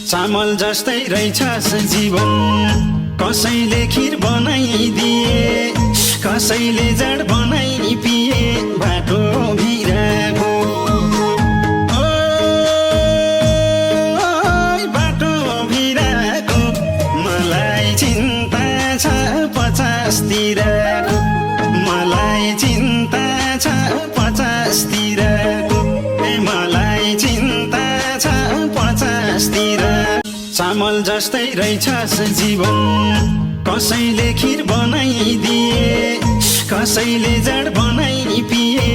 चामल जस्तै रहेछस् जीवन, कसैले खिर बनाइदिए, कसैले जड बनाइ पिए बाटो भिराको। बाटो भिराको मलाई चिन्ता छ 50 तिरको, मलाई चिन्ता छ 50 तिरको, मलाई चिन्ता छ 50 तिरको। चामल जस्तै रहेछस् जीवन, कसैले खिर बनाइदिए, कसैले जड बनाइ पिए।